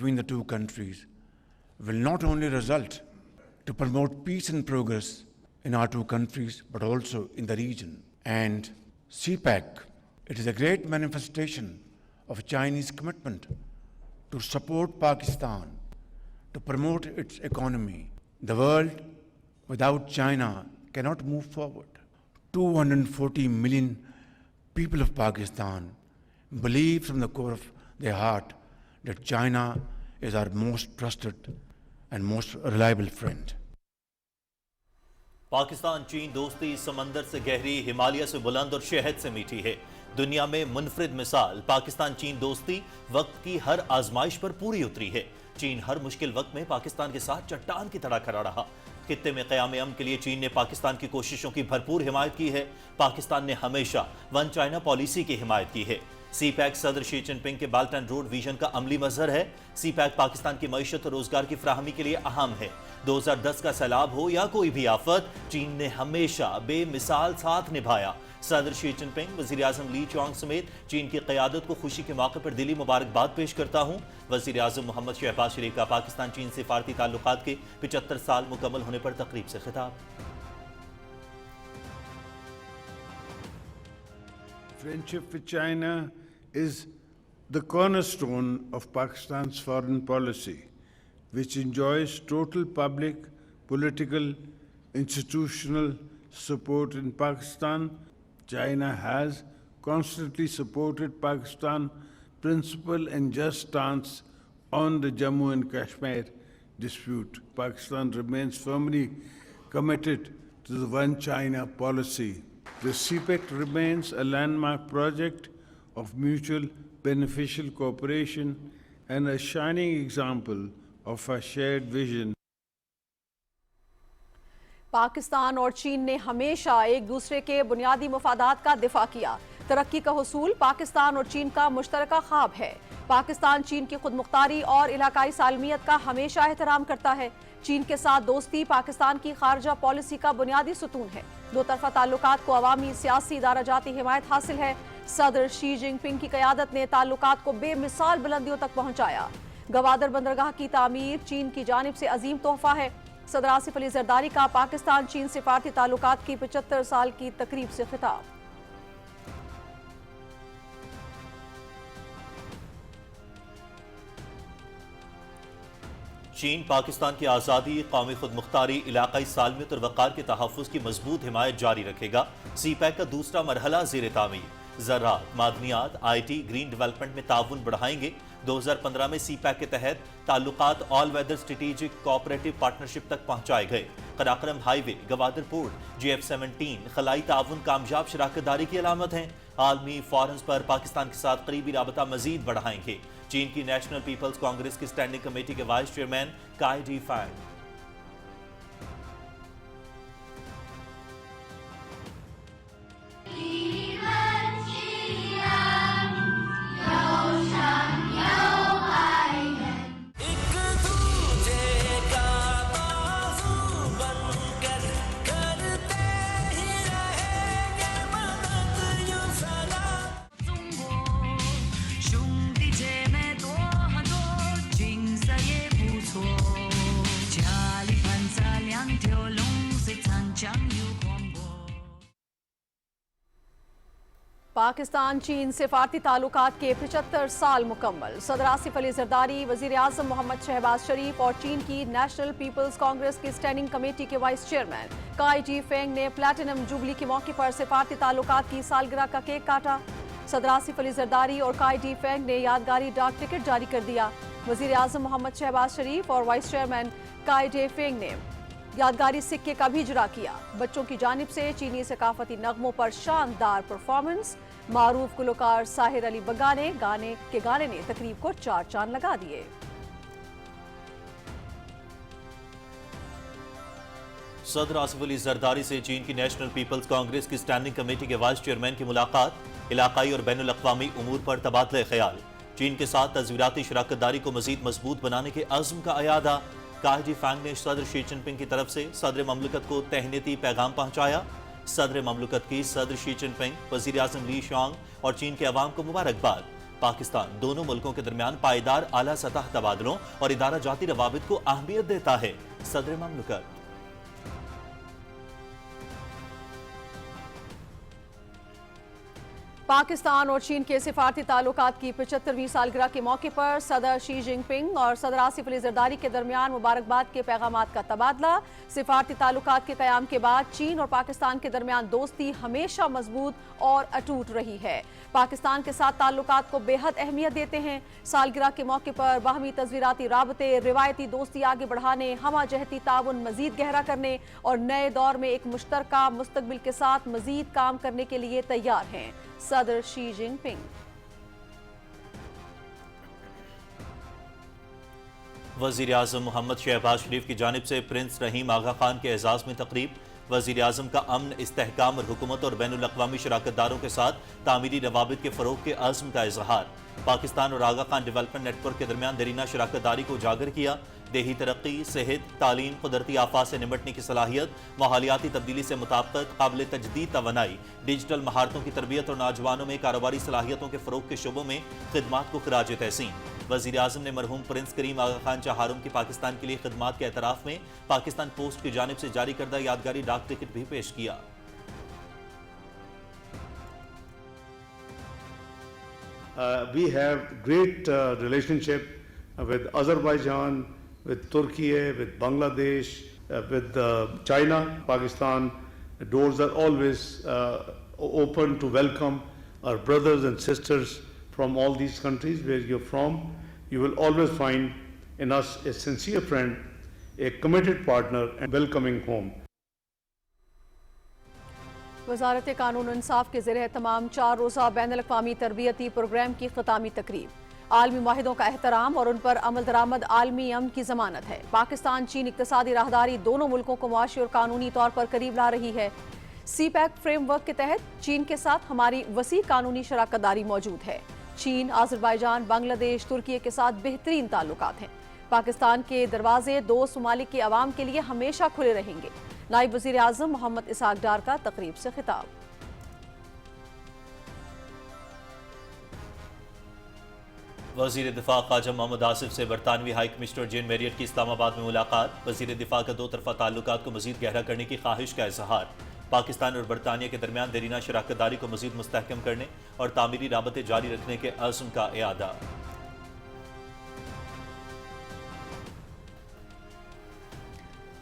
between the two countries will not only result to promote peace and progress in our two countries, but also in the region. And CPEC, it is a great manifestation of Chinese commitment to support Pakistan, to promote its economy. The world without China cannot move forward. 240 million people of Pakistan believe from the core of their heart that China is our most trusted and most reliable friend. Pakistan چین دوستی سمندر سے گہری، ہمالیہ سے بلند اور شہد سے میٹھی ہے۔ دنیا میں منفرد مثال پاکستان چین دوستی وقت کی ہر آزمائش پر پوری اتری ہے۔ چین ہر مشکل وقت میں پاکستان کے ساتھ چٹان کی طرح کھڑا رہا۔ خطے میں قیام امن کے لیے چین نے پاکستان کی کوششوں کی بھرپور حمایت کی ہے۔ پاکستان نے ہمیشہ ون چائنا پالیسی کی حمایت کی ہے۔ سی پیک صدر شی جن پنگ کے بیلٹ اینڈ روڈ ویژن کا عملی مظہر ہے۔ سی پیک پاکستان کی معیشت اور روزگار کی فراہمی کے لیے اہم ہے۔ 2010 کا سیلاب ہو یا کوئی بھی آفت، چین نے ہمیشہ بے مثال ساتھ نبھایا۔ صدر شی جن پنگ، وزیر اعظم لی چانگ سمیت چین کی قیادت کو خوشی کے موقع پر دلی مبارکباد پیش کرتا ہوں۔ وزیر اعظم محمد شہباز شریف کا پاکستان چین سفارتی تعلقات کے 75 سال مکمل ہونے پر تقریب سے خطاب۔ Friendship with China is the cornerstone of Pakistan's foreign policy, which enjoys total public, political, institutional support in Pakistan. China has constantly supported Pakistan's principled and just stance on the Jammu and Kashmir dispute. Pakistan remains firmly committed to the One China policy. The CPEC remains a landmark project of mutual beneficial cooperation and a shining example of a shared vision. Pakistan اور چین نے ہمیشہ ایک دوسرے کے بنیادی مفادات کا دفاع کیا۔ ترقی کا حصول پاکستان اور چین کا مشترکہ خواب ہے۔ پاکستان چین کی خود مختاری اور علاقائی سالمیت کا ہمیشہ احترام کرتا ہے۔ چین کے ساتھ دوستی پاکستان کی خارجہ پالیسی کا بنیادی ستون ہے۔ دو طرفہ تعلقات کو عوامی، سیاسی، ادارہ جاتی حمایت حاصل ہے۔ صدر شی جن پنگ کی قیادت نے تعلقات کو بے مثال بلندیوں تک پہنچایا۔ گوادر بندرگاہ کی تعمیر چین کی جانب سے عظیم تحفہ ہے۔ صدر آصف علی زرداری کا پاکستان چین سفارتی تعلقات کی 75 سال کی تقریب سے خطاب۔ چین پاکستان کی آزادی، قومی خود مختاری، علاقائی سالمیت اور وقار کے تحفظ کی مضبوط حمایت جاری رکھے گا۔ سی پیک کا دوسرا مرحلہ زیر تعمیر۔ زراعت، معدنیات، آئی ٹی، گرین ڈیولپمنٹ میں تعاون بڑھائیں گے۔ 2015 میں سی پیک کے تحت تعلقات آل ویدر اسٹریٹجک کوآپریٹو پارٹنرشپ تک پہنچائے گئے۔ قراقرم ہائی وے، گوادر پورٹ، جی ایف 17 خلائی تعاون کامیاب شراکت داری کی علامت ہیں۔ عالمی فورمز پر پاکستان کے ساتھ قریبی رابطہ مزید بڑھائیں گے۔ چین کی نیشنل پیپلز کانگریس کی اسٹینڈنگ کمیٹی کے وائس چیئرمین کائی ڈی فینگ۔ پاکستان چین سفارتی تعلقات کے 75 سال مکمل۔ صدر آصف علی زرداری، وزیر اعظم محمد شہباز شریف اور چین کی نیشنل پیپلز کانگریس کی اسٹینڈنگ کمیٹی کے وائس چیئرمین کائی جی فینگ نے پلیٹینم جوبلی کے موقع پر سفارتی تعلقات کی سالگرہ کا کیک کاٹا۔ صدر آصف علی زرداری اور کائی جی فینگ نے یادگاری ڈاک ٹکٹ جاری کر دیا۔ وزیر اعظم محمد شہباز شریف اور وائس چیئرمین کائی جی فینگ نے یادگاری سکے کا بھی اجرا کیا۔ بچوں کی جانب سے چینی ثقافتی نغموں پر شاندار پرفارمنس۔ معروف گلوکار ساحر علی بگا نے گانے نے تقریب کو 4 چاند لگا دیے۔ صدر آصف علی زرداری سے چین کی نیشنل پیپلز کانگریس کی اسٹینڈنگ کمیٹی کے وائس چیئرمین کی ملاقات۔ علاقائی اور بین الاقوامی امور پر تبادلہ خیال۔ چین کے ساتھ تصویراتی شراکت داری کو مزید مضبوط بنانے کے عزم کا اعادہ۔ کائی جی فینگ نے صدر شی جن پنگ کی طرف سے صدر مملکت کو تہنیتی پیغام پہنچایا۔ صدر مملکت کی صدر شی جن پنگ، وزیر اعظم لی شانگ اور چین کے عوام کو مبارکباد۔ پاکستان دونوں ملکوں کے درمیان پائیدار اعلیٰ سطح تبادلوں اور ادارہ جاتی روابط کو اہمیت دیتا ہے: صدر مملکت۔ پاکستان اور چین کے سفارتی تعلقات کی 75ویں سالگرہ کے موقع پر صدر شی جن پنگ اور صدر آصف علی زرداری کے درمیان مبارکباد کے پیغامات کا تبادلہ۔ سفارتی تعلقات کے قیام کے بعد چین اور پاکستان کے درمیان دوستی ہمیشہ مضبوط اور اٹوٹ رہی ہے۔ پاکستان کے ساتھ تعلقات کو بے حد اہمیت دیتے ہیں۔ سالگرہ کے موقع پر باہمی تصویراتی رابطے، روایتی دوستی آگے بڑھانے، ہمہ جہتی تعاون مزید گہرا کرنے اور نئے دور میں ایک مشترکہ مستقبل کے ساتھ مزید کام کرنے کے لیے تیار ہیں: صدر شی جن پنگ۔ وزیر اعظم محمد شہباز شریف کی جانب سے پرنس رحیم آغا خان کے اعزاز میں تقریب۔ وزیر اعظم کا امن، استحکام اور حکومت اور بین الاقوامی شراکت داروں کے ساتھ تعمیری روابط کے فروغ کے عزم کا اظہار۔ پاکستان اور آغا خان ڈیولپمنٹ نیٹ ورک کے درمیان دیرینہ شراکت داری کو اجاگر کیا۔ دیہی ترقی، صحت، تعلیم، قدرتی آفات سے نمٹنے کی صلاحیت، ماحولیاتی تبدیلی سے مطابقت، قابل تجدید توانائی، ڈیجیٹل مہارتوں کی تربیت اور نوجوانوں میں کاروباری صلاحیتوں کے فروغ کے شعبوں میں خدمات کو خراج تحسین۔ وزیر اعظم نے مرحوم پرنس کریم آغا خان چہارم کی پاکستان کے لیے خدمات کے اعتراف میں پاکستان پوسٹ کی جانب سے جاری کردہ یادگاری ڈاک ٹکٹ بھی پیش کیا۔ We have great relationship with Azerbaijan, with Turkey, with Bangladesh, with China, Pakistan. The doors are always open to welcome our brothers and sisters from all these countries where you're from. You will always find in us a sincere friend, a committed partner, and welcoming home. وزارت قانون و انصاف کے زیر اہتمام 4 روزہ بین الاقوامی تربیتی پروگرام کی اختتامی تقریب۔ عالمی معاہدوں کا احترام اور ان پر عمل درآمد عالمی امن کی ضمانت ہے۔ پاکستان چین اقتصادی راہداری دونوں ملکوں کو معاشی اور قانونی طور پر قریب لا رہی ہے۔ سی پیک فریم ورک کے تحت چین کے ساتھ ہماری وسیع قانونی شراکت داری موجود ہے۔ چین، آذربائیجان، بنگلہ دیش، ترکی کے ساتھ بہترین تعلقات ہیں۔ پاکستان کے دروازے دوست ممالک کے عوام کے لیے ہمیشہ کھلے رہیں گے۔ نائب وزیر اعظم محمد اسحاق ڈار کا تقریب سے خطاب۔ وزیر دفاع خواجہ محمد آصف سے برطانوی ہائی کمشنر جین میریٹ کی اسلام آباد میں ملاقات۔ وزیر دفاع کا 2 طرفہ تعلقات کو مزید گہرا کرنے کی خواہش کا اظہار۔ پاکستان اور برطانیہ کے درمیان دیرینہ شراکت داری کو مزید مستحکم کرنے اور تعمیری رابطے جاری رکھنے کے عزم کا اعادہ۔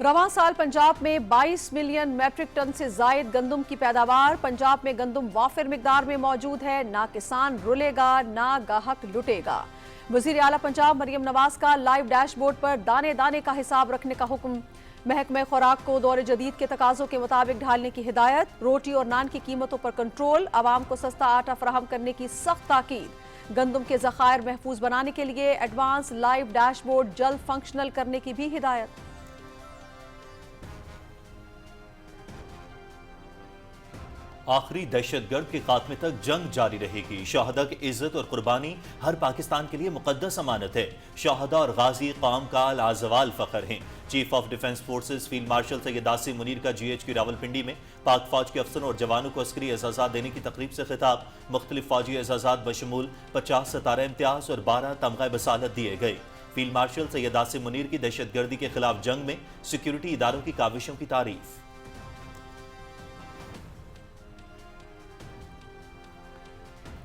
رواں سال پنجاب میں 22 ملین میٹرک ٹن سے زائد گندم کی پیداوار۔ پنجاب میں گندم وافر مقدار میں موجود ہے۔ نہ کسان رلے گا، نہ گاہک لٹے گا۔ وزیر اعلیٰ پنجاب مریم نواز کا لائیو ڈیش بورڈ پر دانے دانے کا حساب رکھنے کا حکم۔ محکمہ خوراک کو دور جدید کے تقاضوں کے مطابق ڈھالنے کی ہدایت۔ روٹی اور نان کی قیمتوں پر کنٹرول، عوام کو سستا آٹا فراہم کرنے کی سخت تاکید۔ گندم کے ذخائر محفوظ بنانے کے لیے ایڈوانس لائیو ڈیش بورڈ جلد فنکشنل کرنے کی بھی ہدایت۔ آخری دہشت گرد کے خاتمے تک جنگ جاری رہے گی۔ شہداء کی عزت اور قربانی ہر پاکستان کے لیے مقدس امانت ہے۔ شہداء اور غازی قوم کا لازوال فخر ہیں۔ Chief of defence forces field marshal Syed Asim Munir کا GHQ راولپنڈی میں پاک فوج کے افسروں اور جوانوں کو عسکری اعزازات دینے کی تقریب سے خطاب۔ مختلف فوجی اعزازات بشمول 50 ستارہ امتیاز اور 12 تمغہ بصالت دیے گئے۔ فیلڈ مارشل سید آصم منیر کی دہشت گردی کے خلاف جنگ میں سیکیورٹی اداروں کی کاوشوں کی تعریف۔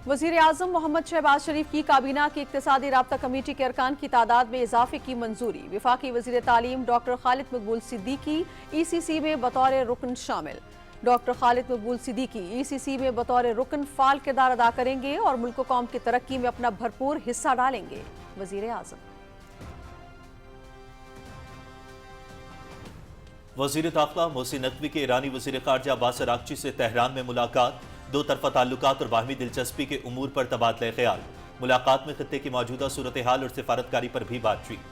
وزیر اعظم محمد شہباز شریف کی کابینہ کی اقتصادی رابطہ کمیٹی کے ارکان کی تعداد میں اضافے کی منظوری۔ وفاقی وزیر تعلیم ڈاکٹر خالد مقبول صدیقی ECC میں بطور رکن شامل۔ ڈاکٹر خالد مقبول صدیقی ECC میں بطور رکن فعال کردار ادا کریں گے اور ملک و قوم کی ترقی میں اپنا بھرپور حصہ ڈالیں گے۔ وزیر اعظم وزیر داخلہ محسن نقوی کے ایرانی وزیر خارجہ عباس عراقچی سے تہران میں ملاقات۔ 2 طرفہ تعلقات اور باہمی دلچسپی کے امور پر تبادلہ خیال۔ ملاقات میں خطے کی موجودہ صورتحال اور سفارتکاری پر بھی بات چیت۔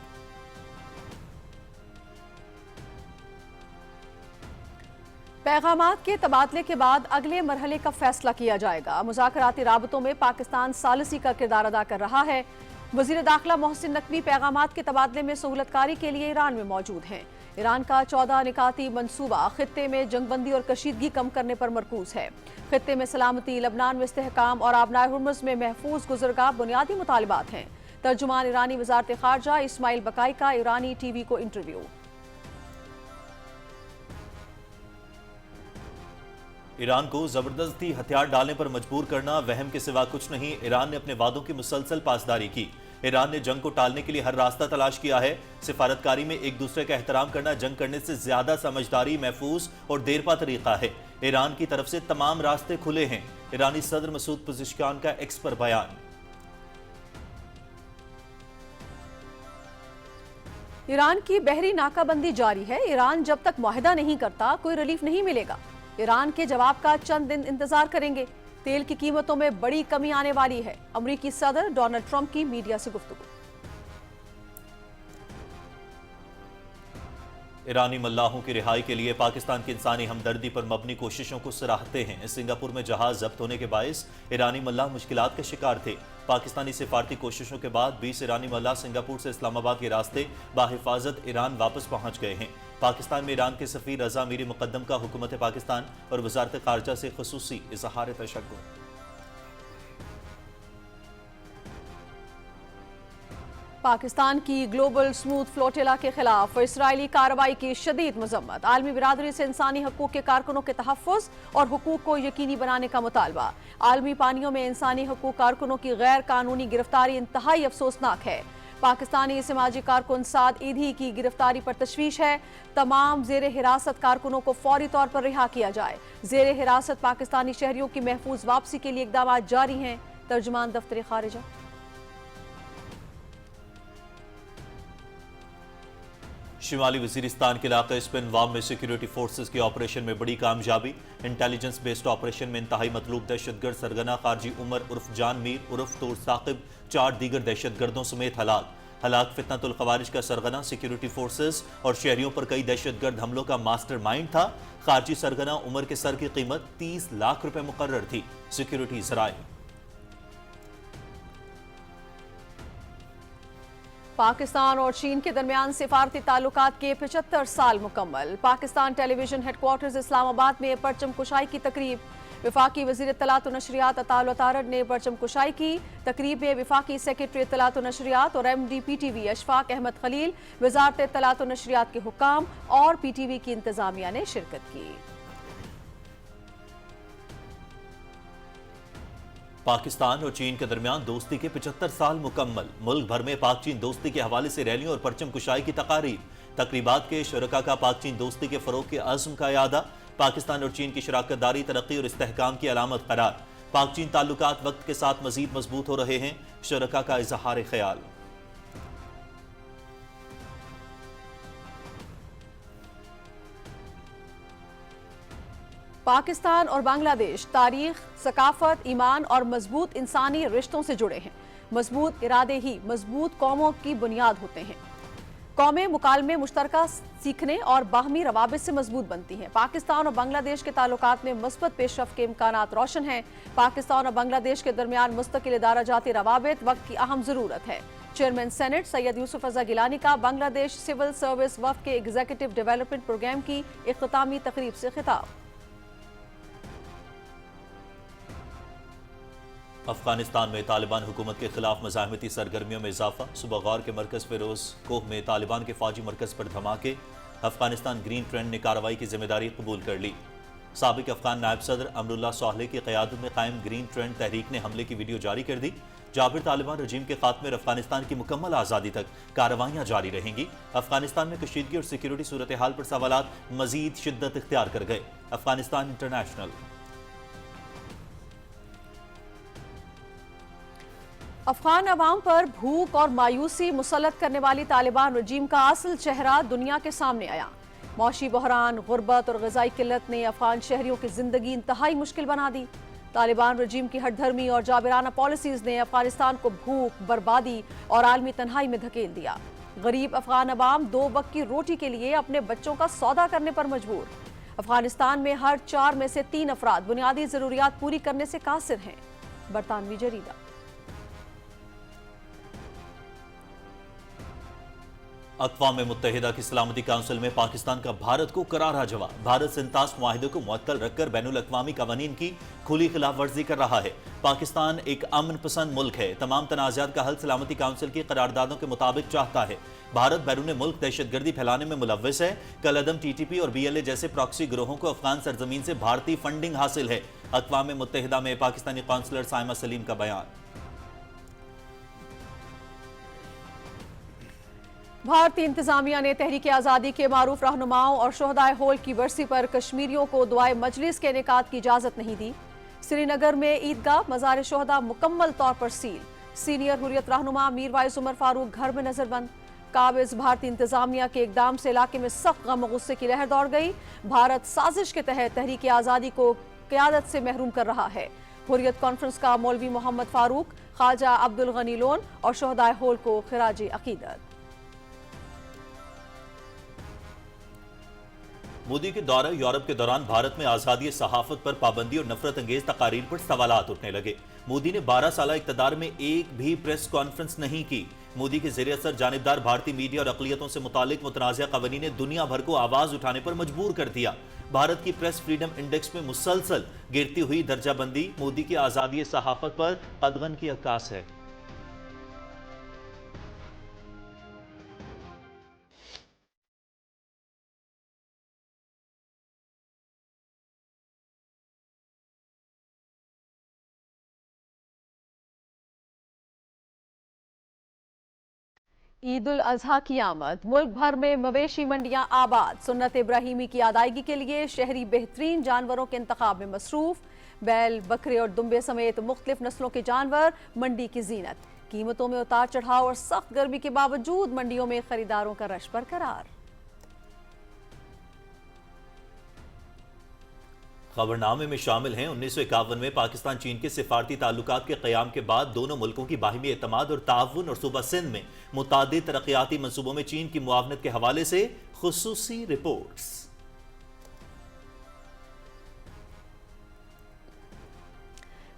پیغامات کے تبادلے کے بعد اگلے مرحلے کا فیصلہ کیا جائے گا۔ مذاکراتی رابطوں میں پاکستان ثالثی کا کردار ادا کر رہا ہے۔ وزیر داخلہ محسن نقوی پیغامات کے تبادلے میں سہولت کاری کے لیے ایران میں موجود ہیں۔ ایران کا 14 نکاتی منصوبہ خطے میں جنگ بندی اور کشیدگی کم کرنے پر مرکوز ہے۔ خطے میں سلامتی، لبنان میں استحکام اور آبنائے ہرمز میں محفوظ گزرگاہ بنیادی مطالبات ہیں۔ ترجمان ایرانی وزارت خارجہ اسماعیل بقائی کا ایرانی ٹی وی کو انٹرویو۔ ایران کو زبردستی ہتھیار ڈالنے پر مجبور کرنا وہم کے سوا کچھ نہیں۔ ایران نے اپنے وعدوں کی مسلسل پاسداری کی۔ ایران نے جنگ کو ٹالنے کے لیے ہر راستہ تلاش کیا ہے۔ سفارتکاری میں ایک دوسرے کا احترام کرنا جنگ کرنے سے زیادہ سمجھداری، محفوظ اور دیرپا طریقہ ہے۔ ایران کی طرف سے تمام راستے کھلے ہیں۔ ایرانی صدر مسعود پزشکیان کا ایکس پر بیان۔ ایران کی بحری ناکہ بندی جاری ہے۔ ایران جب تک معاہدہ نہیں کرتا کوئی ریلیف نہیں ملے گا۔ ایران کے جواب کا چند دن انتظار کریں گے۔ تیل کی قیمتوں میں بڑی کمی آنے والی ہے۔ امریکی صدر ڈونلڈ ٹرمپ کی میڈیا سے گفتگو۔ ایرانی ملاحوں کی رہائی کے لیے پاکستان کی انسانی ہمدردی پر مبنی کوششوں کو سراہتے ہیں۔ سنگاپور میں جہاز ضبط ہونے کے باعث ایرانی ملاح مشکلات کا شکار تھے۔ پاکستانی سفارتی کوششوں کے بعد 20 ایرانی ملاح سنگاپور سے اسلام آباد کے راستے بحفاظت ایران واپس پہنچ گئے ہیں۔ پاکستان میں ایران کے سفیر رضا میری مقدم کا حکومت پاکستان اور وزارت خارجہ سے خصوصی اظہار تشکر۔ پاکستان کی گلوبل سموتھ فلوٹیلا کے خلاف اسرائیلی کارروائی کی شدید مذمت۔ عالمی برادری سے انسانی حقوق کے کارکنوں کے تحفظ اور حقوق کو یقینی بنانے کا مطالبہ۔ عالمی پانیوں میں انسانی حقوق کارکنوں کی غیر قانونی گرفتاری انتہائی افسوسناک ہے۔ پاکستانی سماجی کارکن سعد ایدھی کی گرفتاری پر تشویش ہے۔ تمام زیر حراست کارکنوں کو فوری طور پر رہا کیا جائے۔ زیر حراست پاکستانی شہریوں کی محفوظ واپسی کے لیے اقدامات جاری ہیں۔ ترجمان دفتر خارجہ۔ شمالی وزیرستان کے علاقے اسپن وام میں سیکیورٹی فورسز کی آپریشن میں بڑی کامیابی۔ انٹیلیجنس بیسڈ آپریشن میں انتہائی مطلوب دہشت گرد سرگنا خارجی عمر عرف جان میر عرف طور ثاقب 4 دیگر دہشت گردوں سمیت ہلاک فتنۃ الخوارج کا سرغنہ سیکیورٹی فورسز اور شہریوں پر کئی دہشت گرد حملوں کا ماسٹر مائنڈ تھا۔ خارجی سرغنہ عمر کے سر کی قیمت 30 لاکھ روپے مقرر تھی۔ سیکیورٹی ذرائع۔ پاکستان اور چین کے درمیان سفارتی تعلقات کے 75 سال مکمل۔ پاکستان ٹیلی ویژن ہیڈ کوارٹرز اسلام آباد میں پرچم کشائی کی تقریب۔ وفاقی وزیر اطلاعات و نشریات عطا الطارد نے پرچم کشائی کی۔ تقریب میں وفاقی سیکرٹری اطلاعات و نشریات اور M D P T V Ashfaq Ahmed Khalil, وزارت اطلاعات و نشریات کے حکام اور پی ٹی وی کی انتظامیہ نے شرکت کی۔ پاکستان اور چین کے درمیان دوستی کے 75 سال مکمل۔ ملک بھر میں پاک چین دوستی کے حوالے سے ریلیوں اور پرچم کشائی کی تقاریب۔ تقریبات کے شرکاء کا پاک چین دوستی کے فروغ کے عزم کا اعادہ۔ پاکستان اور چین کی شراکت داری ترقی اور استحکام کی علامت قرار۔ پاک چین تعلقات وقت کے ساتھ مزید مضبوط ہو رہے ہیں۔ شرکاء کا اظہار خیال۔ پاکستان اور بنگلہ دیش تاریخ، ثقافت، ایمان اور مضبوط انسانی رشتوں سے جڑے ہیں۔ مضبوط ارادے ہی مضبوط قوموں کی بنیاد ہوتے ہیں۔ قومیں مکالمے، مشترکہ سیکھنے اور باہمی روابط سے مضبوط بنتی ہیں۔ پاکستان اور بنگلہ دیش کے تعلقات میں مثبت پیش رفت کے امکانات روشن ہیں۔ پاکستان اور بنگلہ دیش کے درمیان مستقل ادارہ جاتی روابط وقت کی اہم ضرورت ہے۔ چیئرمین سینٹ سید یوسف رضا گیلانی کا بنگلہ دیش سول سروس وفد کے ایگزیکٹو ڈیولپمنٹ پروگرام کی اختتامی تقریب سے خطاب۔ افغانستان میں طالبان حکومت کے خلاف مزاحمتی سرگرمیوں میں اضافہ۔ صبح غور کے مرکز فیروز کوہ میں طالبان کے فوجی مرکز پر دھماکے۔ افغانستان گرین ٹرینڈ نے کارروائی کی ذمہ داری قبول کر لی۔ سابق افغان نائب صدر امراللہ صالح کی قیادت میں قائم گرین ٹرینڈ تحریک نے حملے کی ویڈیو جاری کر دی۔ جابر طالبان رجیم کے خاتمے اور افغانستان کی مکمل آزادی تک کارروائیاں جاری رہیں گی۔ افغانستان میں کشیدگی اور سیکیورٹی صورتحال پر سوالات مزید شدت اختیار کر گئے۔ افغانستان انٹرنیشنل۔ افغان عوام پر بھوک اور مایوسی مسلط کرنے والی طالبان رجیم کا اصل چہرہ دنیا کے سامنے آیا۔ معاشی بحران، غربت اور غذائی قلت نے افغان شہریوں کی زندگی انتہائی مشکل بنا دی۔ طالبان رجیم کی ہٹ دھرمی اور جابرانہ پالیسیز نے افغانستان کو بھوک، بربادی اور عالمی تنہائی میں دھکیل دیا۔ غریب افغان عوام 2 وقت کی روٹی کے لیے اپنے بچوں کا سودا کرنے پر مجبور۔ افغانستان میں ہر 4 میں سے 3 افراد بنیادی ضروریات پوری کرنے سے قاصر ہیں۔ برطانوی جریدہ۔ اقوام متحدہ کی سلامتی کونسل میں پاکستان کا بھارت کو کرارا جواب. بھارت سنتاس معاہدے کو معطل رکھ کر بین الاقوامی قوانین کی کھلی خلاف ورزی کر رہا ہے. پاکستان ایک امن پسند ملک ہے. تمام تنازعات کا حل سلامتی کونسل کی قراردادوں کے مطابق چاہتا ہے. بھارت بیرون ملک دہشت گردی پھیلانے میں ملوث ہے. کل عدم ٹی ٹی پی اور بی ایل اے جیسے پراکسی گروہوں کو افغان سرزمین سے بھارتی فنڈنگ حاصل ہے. اقوام متحدہ میں پاکستانی قونصلر سائمہ سلیم کا بیان. بھارتی انتظامیہ نے تحریک آزادی کے معروف رہنماؤں اور شہدائے ہول کی برسی پر کشمیریوں کو دعائے مجلس کے انعقاد کی اجازت نہیں دی. سری نگر میں عیدگاہ مزار شہداء مکمل طور پر سیل. سینئر حریت رہنما میر وائس عمر فاروق گھر میں نظر بند. قابض بھارتی انتظامیہ کے اقدام سے علاقے میں سخت غم و غصے کی لہر دوڑ گئی. بھارت سازش کے تحت تحریک آزادی کو قیادت سے محروم کر رہا ہے. حریت کانفرنس کا مولوی محمد فاروق، خواجہ عبدالغنی لون اور شہدائے ہول کو خراج عقیدت. مودی کے دورہ یورپ کے دوران بھارت میں آزادی صحافت پر پابندی اور نفرت انگیز تقاریر پر سوالات اٹھنے لگے. مودی نے 12 سالہ اقتدار میں ایک بھی پریس کانفرنس نہیں کی. مودی کے زیر اثر جانبدار بھارتی میڈیا اور اقلیتوں سے متعلق متنازع قوانین نے دنیا بھر کو آواز اٹھانے پر مجبور کر دیا. بھارت کی پریس فریڈم انڈیکس میں مسلسل گرتی ہوئی درجہ بندی مودی کی آزادی صحافت پر قدغن کی عکاس ہے. عید الاضحیٰ کی آمد. ملک بھر میں مویشی منڈیاں آباد. سنت ابراہیمی کی ادائیگی کے لیے شہری بہترین جانوروں کے انتخاب میں مصروف. بیل، بکرے اور دمبے سمیت مختلف نسلوں کے جانور منڈی کی زینت. قیمتوں میں اتار چڑھاؤ اور سخت گرمی کے باوجود منڈیوں میں خریداروں کا رش برقرار. خبرنامے میں شامل ہیں 1951 میں پاکستان چین کے سفارتی تعلقات کے قیام کے بعد دونوں ملکوں کی باہمی اعتماد اور تعاون، اور صوبہ سندھ میں متعدد ترقیاتی منصوبوں میں چین کی معاونت کے حوالے سے خصوصی رپورٹس.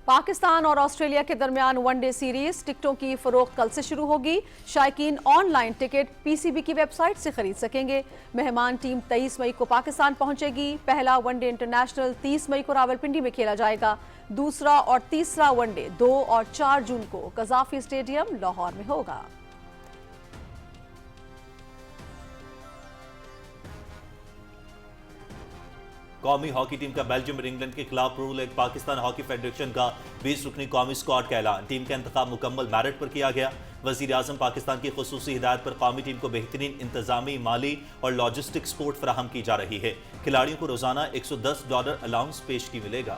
پاکستان اور آسٹریلیا کے درمیان ون ڈے سیریز. ٹکٹوں کی فروخت کل سے شروع ہوگی. شائقین online ticket P C B کی ویب سائٹ سے خرید سکیں گے. مہمان ٹیم 23 مئی کو پاکستان پہنچے گی. پہلا ون ڈے انٹرنیشنل 30 مئی کو راولپنڈی میں کھیلا جائے گا. دوسرا اور تیسرا ون ڈے 2 اور 4 جون کو قذافی اسٹیڈیم لاہور میں ہوگا. قومی ہاکی ٹیم کا بیلجیم اور انگلینڈ کے خلاف پرو لیگ. پاکستان ہاکی فیڈریشن کا 20 رکنی قومی اسکواڈ کا اعلان. ٹیم کا انتخاب مکمل میرٹ پر کیا گیا. وزیر اعظم پاکستان کی خصوصی ہدایت پر قومی ٹیم کو بہترین انتظامی، مالی اور لاجسٹک سپورٹ فراہم کی جا رہی ہے. کھلاڑیوں کو روزانہ $110 الاؤنس پیشگی ملے گا.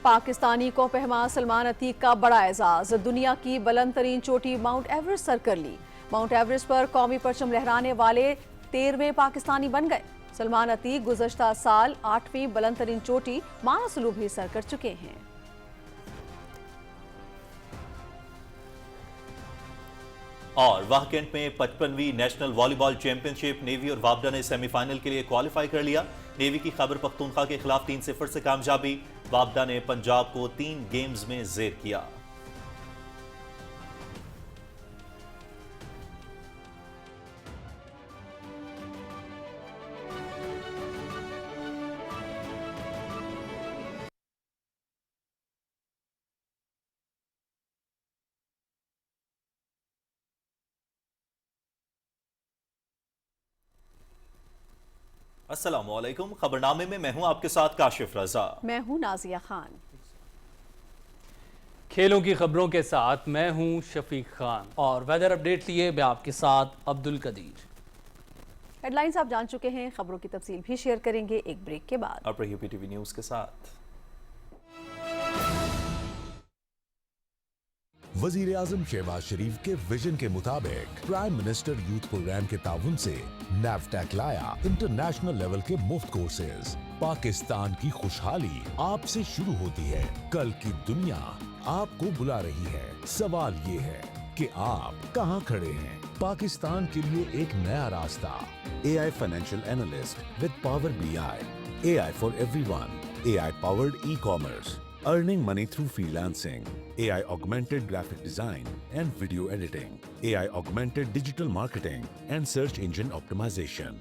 پاکستانی کو پہما سلمان عتیق کا بڑا اعزاز. دنیا کی بلند ترین چوٹی ماؤنٹ ایورسٹ سر کر لی. ماؤنٹ ایورسٹ پر قومی پرچم لہرانے والے 13ویں پاکستانی بن گئے. سلمان عتیق گزشتہ سال 8ویں بلند ترین چوٹی مانسلو بھی سر کر چکے ہیں. اور واہ کینٹ میں 55ویں نیشنل والی بال چیمپئن شپ. نیوی اور وابڈا نے سیمی فائنل کے لیے کوالیفائی کر لیا. نیوی کی خیبر پختونخوا کے خلاف 3-0 سے کامیابی. وابڈا نے پنجاب کو 3 گیمز میں زیر کیا. السلام علیکم. خبرنامے میں ہوں آپ کے ساتھ کاشف رضا. میں ہوں نازیہ خان. کھیلوں کی خبروں کے ساتھ میں ہوں شفیق خان. اور ویدر اپڈیٹ لیے میں آپ کے ساتھ عبدالقدیر. ہیڈ لائنز آپ جان چکے ہیں. خبروں کی تفصیل بھی شیئر کریں گے ایک بریک کے بعد. آپ رہیے پی ٹی وی نیوز کے ساتھ. وزیر اعظم شہباز شریف کے ویژن کے مطابق پرائم منسٹر یوتھ پروگرام کے تعاون سے نیفٹیک لایا انٹرنیشنل لیول کے مفت کورسز. پاکستان کی خوشحالی آپ سے شروع ہوتی ہے. کل کی دنیا آپ کو بلا رہی ہے. سوال یہ ہے کہ آپ کہاں کھڑے ہیں. پاکستان کے لیے ایک نیا راستہ. A I financial analyst with power BI. AI for everyone. AI powered e-commerce. earning money through freelancing, AI augmented graphic design and video editing, AI augmented digital marketing and search engine optimization.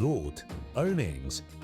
growth, earnings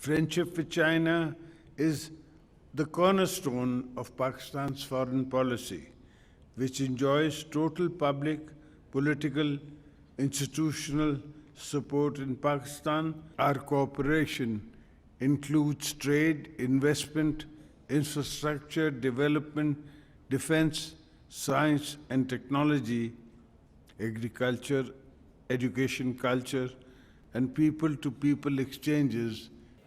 Friendship with China is the cornerstone of Pakistan's foreign policy, which enjoys total public, political, institutional support in Pakistan. Our cooperation includes trade, investment, infrastructure, development, defense, science and technology, agriculture, education, culture, and people-to-people exchanges.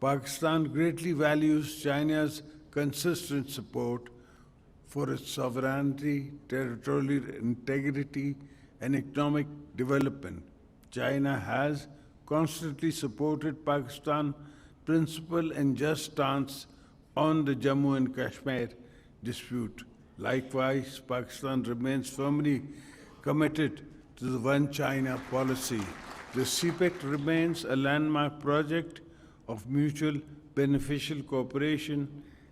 Pakistan greatly values China's consistent support for its sovereignty, territorial integrity, and economic development. China has constantly supported Pakistan's principled and just stance on the Jammu and Kashmir dispute. Likewise, Pakistan remains firmly committed to the One China policy. The CPEC remains a landmark project of mutual beneficial cooperation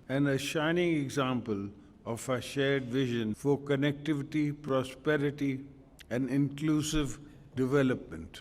and a shining example of our shared vision for connectivity, prosperity, and inclusive development.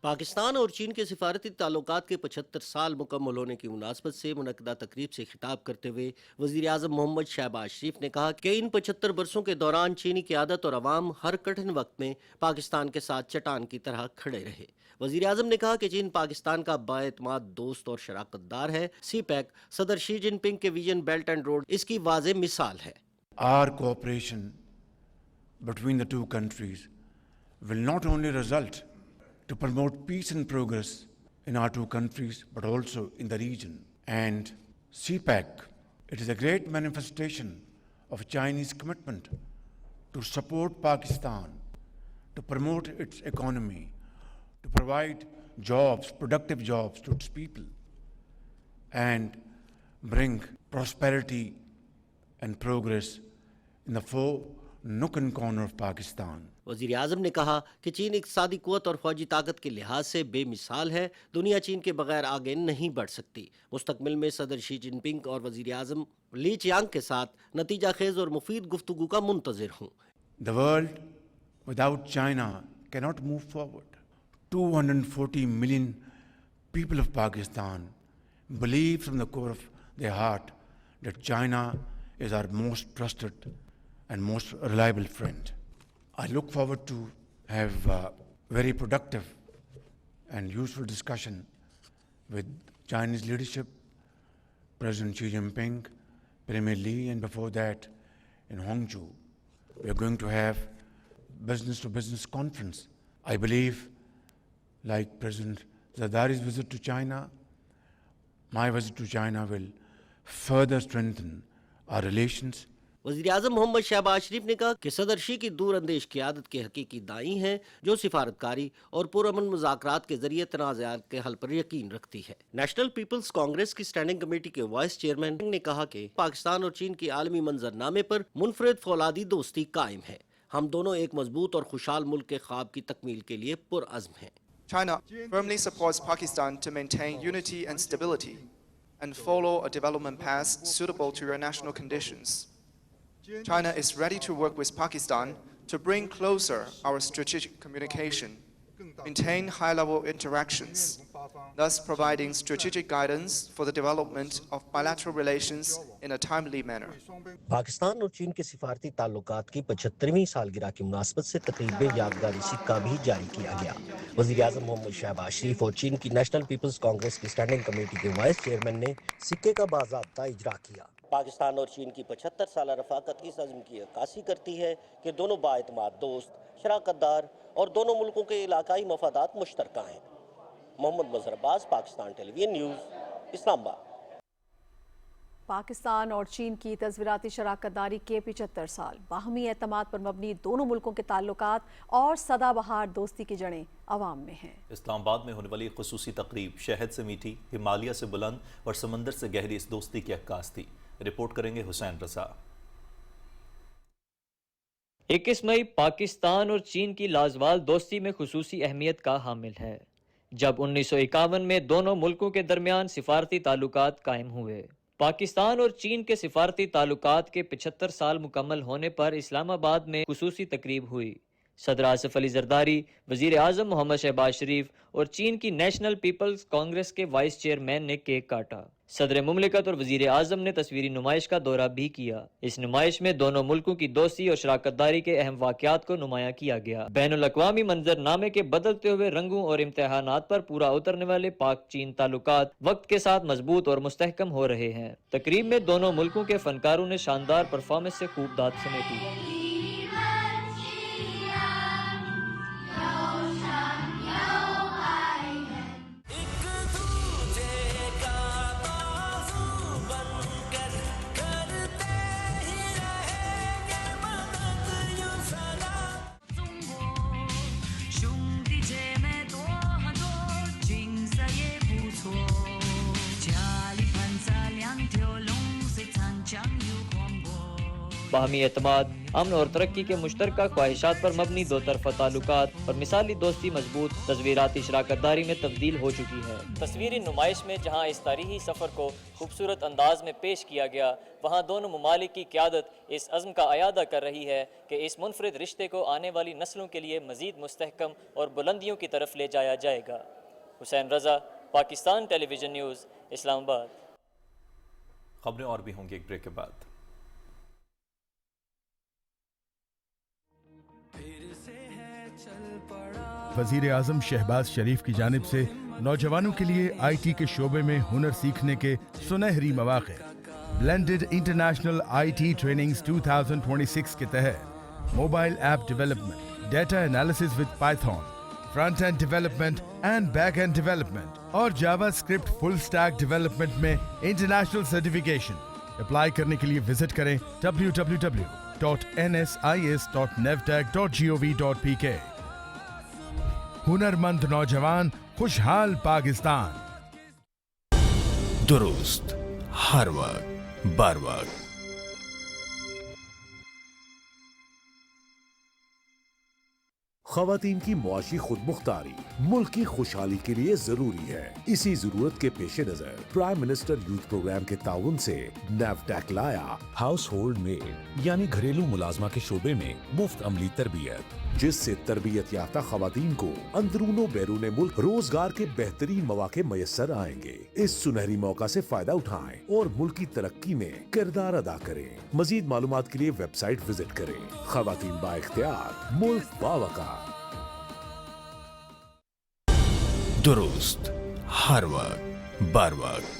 Pakistan اور چین کے سفارتی تعلقات کے 75 سال مکمل ہونے کی مناسبت سے منعقدہ تقریب سے خطاب کرتے ہوئے وزیر اعظم محمد شہباز شریف نے کہا کہ ان 75 برسوں کے دوران چینی قیادت اور عوام ہر کٹھن وقت میں پاکستان کے ساتھ چٹان کی طرح کھڑے رہے۔ وزیر اعظم نے کہا کہ چین پاکستان کا بااعتماد دوست اور شراکت دار ہے۔ سی پیک صدر شی جن پنگ کے ویژن بیلٹ اینڈ روڈ اس کی واضح مثال ہے۔ Our cooperation between the two countries will not only result to promote peace and progress in our two countries, but also in the region. And CPEC, it is a great manifestation of Chinese commitment to support Pakistan, to promote its economy, to provide jobs, productive jobs to its people, and bring prosperity and progress in the four nook and corner of Pakistan. وزیر اعظم نے کہا کہ چین اقتصادی قوت اور فوجی طاقت کے لحاظ سے بے مثال ہے۔ دنیا چین کے بغیر آگے نہیں بڑھ سکتی۔ مستقبل میں صدر شی جن پنگ اور وزیر اعظم لی چیانگ کے ساتھ نتیجہ خیز اور مفید گفتگو کا منتظر ہوں۔ The world without China cannot move forward. 240 million people of Pakistan believe from the core of their heart that China is our most trusted and most reliable friend. I look forward to have very productive and useful discussion with Chinese leadership, President Xi Jinping, Premier Li, and before that in Hangzhou. We are going to have business-to-business conference. I believe, like President Zardari's visit to China, my visit to China will further strengthen our relations. وزیر اعظم محمد شہباز شریف نے کہا کہ صدر شی کی دور اندیش قیادت کے حقیقی دائی ہیں جو سفارتکاری اور پرامن مذاکرات کے ذریعے تنازعات کے حل پر یقین رکھتی ہے۔ نیشنل پیپلز کانگریس کی اسٹینڈنگ کمیٹی کے وائس چیئرمین نے کہا کہ پاکستان اور چین کی عالمی منظرنامے پر منفرد فولادی دوستی قائم ہے۔ ہم دونوں ایک مضبوط اور خوشحال ملک کے خواب کی تکمیل کے لیے پرعزم ہیں۔ China firmly supports Pakistan to maintain unity and stability and follow a development path suitable to your national conditions. China is ready to work with Pakistan to bring closer our strategic communication, maintain high-level interactions, thus providing strategic guidance for the development of bilateral relations in a timely manner. Pakistan اور چین کے سفارتی تعلقات کی 75ویں سالگرہ کی مناسبت سے تقریب میں یادگاری سکہ بھی جاری کیا گیا۔ وزیر اعظم محمد شہباز شریف اور چین کی نیشنل پیپلز کانگریس کی اسٹینڈنگ کمیٹی کے وائس چیئرمین نے سکے کا باضابطہ اجرا کیا۔ پاکستان اور چین کی 75 سالہ رفاقت اس عزم کی عکاسی کرتی ہے کہ دونوں بااعتماد دوست، شراکت دار اور دونوں ملکوں کے علاقائی مفادات مشترکہ ہیں۔ محمد مظہر عباس، پاکستان ٹیلی ویژن نیوز، اسلام آباد۔ پاکستان اور چین کی تصویراتی شراکت داری کے 75 سال، باہمی اعتماد پر مبنی دونوں ملکوں کے تعلقات اور سدا بہار دوستی کی جڑیں عوام میں ہیں۔ اسلام آباد میں ہونے والی خصوصی تقریب شہد سے میٹھی، ہمالیہ سے بلند اور سمندر سے گہری اس دوستی کی عکاس تھی۔ رپورٹ کریں گے حسین رضا۔ 21 مئی پاکستان اور چین کی لازوال دوستی میں خصوصی اہمیت کا حامل ہے، جب 1951 میں دونوں ملکوں کے درمیان سفارتی تعلقات قائم ہوئے۔ پاکستان اور چین کے سفارتی تعلقات کے 75 سال مکمل ہونے پر اسلام آباد میں خصوصی تقریب ہوئی۔ صدر آصف علی زرداری، وزیر اعظم محمد شہباز شریف اور چین کی نیشنل پیپلز کانگریس کے وائس چیئرمین نے کیک کاٹا۔ صدر مملکت اور وزیر اعظم نے تصویری نمائش کا دورہ بھی کیا۔ اس نمائش میں دونوں ملکوں کی دوستی اور شراکت داری کے اہم واقعات کو نمایاں کیا گیا۔ بین الاقوامی منظرنامے کے بدلتے ہوئے رنگوں اور امتحانات پر پورا اترنے والے پاک چین تعلقات وقت کے ساتھ مضبوط اور مستحکم ہو رہے ہیں۔ تقریب میں دونوں ملکوں کے فنکاروں نے شاندار پرفارمنس سے خوب داد سمیٹی۔ باہمی اعتماد، امن اور ترقی کے مشترکہ خواہشات پر مبنی دو طرفہ تعلقات اور مثالی دوستی مضبوط تصویراتی شراکت داری میں تبدیل ہو چکی ہے۔ تصویری نمائش میں جہاں اس تاریخی سفر کو خوبصورت انداز میں پیش کیا گیا، وہاں دونوں ممالک کی قیادت اس عزم کا اعادہ کر رہی ہے کہ اس منفرد رشتے کو آنے والی نسلوں کے لیے مزید مستحکم اور بلندیوں کی طرف لے جایا جائے گا۔ حسین رضا، پاکستان ٹیلی ویژن نیوز، اسلام آباد۔ خبریں اور بھی ہوں گی ایک بریک کے بعد۔ وزیر اعظم شہباز شریف کی جانب سے نوجوانوں کے لیے آئی ٹی کے شعبے میں ہنر سیکھنے کے سنہری مواقع، blended international I T trainings 2026 کے تحت mobile app development, data analysis with پائتھون، front end development and back and development اور جاوا اسکرپٹ فل اسٹیک ڈیولپمنٹ میں انٹرنیشنل سرٹیفکیشن۔ اپلائی کرنے کے لیے وزٹ کریں www.nsis.navtech.gov.pk۔ ہنرمند نوجوان، خوشحال پاکستان۔ درست ہر وقت بر وقت۔ خواتین کی معاشی خود مختاری ملک کی خوشحالی کے لیے ضروری ہے۔ اسی ضرورت کے پیش نظر پرائم منسٹر یوتھ پروگرام کے تعاون سے نیفٹیک لایا ہاؤس ہولڈ میڈ یعنی گھریلو ملازمہ کے شعبے میں مفت عملی تربیت، جس سے تربیت یافتہ خواتین کو اندرون و بیرون ملک روزگار کے بہترین مواقع میسر آئیں گے۔ اس سنہری موقع سے فائدہ اٹھائیں اور ملک کی ترقی میں کردار ادا کریں۔ مزید معلومات کے لیے ویب سائٹ وزٹ کریں۔ خواتین با اختیار، ملک باوقار۔ درست ہر وقت بر وقت۔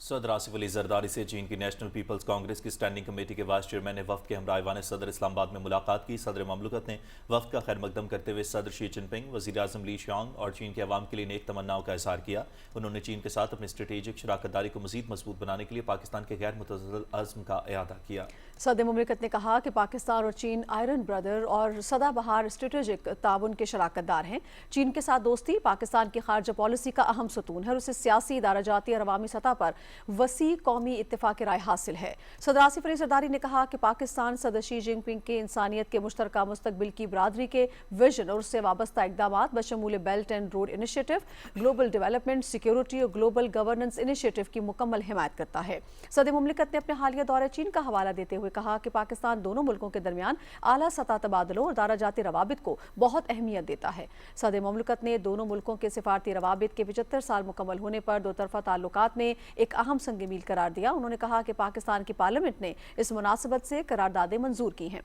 صدر آصف علی زرداری سے چین کی نیشنل پیپلز کانگریس کی اسٹینڈنگ کمیٹی کے وائس چیئرمین نے وفد کے ہمراہ ایوان صدر اسلام آباد میں ملاقات کی۔ صدر مملکت نے وفد کا خیر مقدم کرتے ہوئے صدر شی جن پنگ، وزیر اعظم لی شیانگ اور چین کے عوام کے لیے نیک تمناؤں کا اظہار کیا۔ انہوں نے چین کے ساتھ اپنی اسٹریٹجک شراکت داری کو مزید مضبوط بنانے کے لیے پاکستان کے غیر متزلزل عزم کا اعادہ کیا۔ صدر مملکت نے کہا کہ پاکستان اور چین آئرن بردر اور سدا بہار اسٹریٹجک تعاون کے شراکت دار ہیں۔ چین کے ساتھ دوستی پاکستان کی خارجہ پالیسی کا اہم ستون ہے اور اسے سیاسی، ادارہ جاتی اور عوامی سطح پر وسیع قومی اتفاق رائے حاصل ہے۔ صدر آصف علی زرداری نے کہا کہ پاکستان صدر شی جن پنگ کے انسانیت کے مشترکہ مستقبل کی برادری کے ویژن اور اس سے وابستہ اقدامات بشمول belt and road initiative, global development, security اور گلوبل گورننس انیشیٹو کی مکمل حمایت کرتا ہے۔ صدر مملکت نے اپنے حالیہ دورہ چین کا حوالہ دیتے ہوئے کہا کہ پاکستان دونوں ملکوں کے درمیان اعلیٰ سطح تبادلوں اور ادارہ جاتی روابط کو بہت اہمیت دیتا ہے۔ صدر مملکت نے دونوں ملکوں کے سفارتی روابط کے 75 سال مکمل ہونے پر دو طرفہ تعلقات میں ایک اہم سنگ میل قرار دیا۔ انہوں نے کہا کہ پاکستان کی پارلیمنٹ نے اس مناسبت سے قراردادیں منظور کی ہیں۔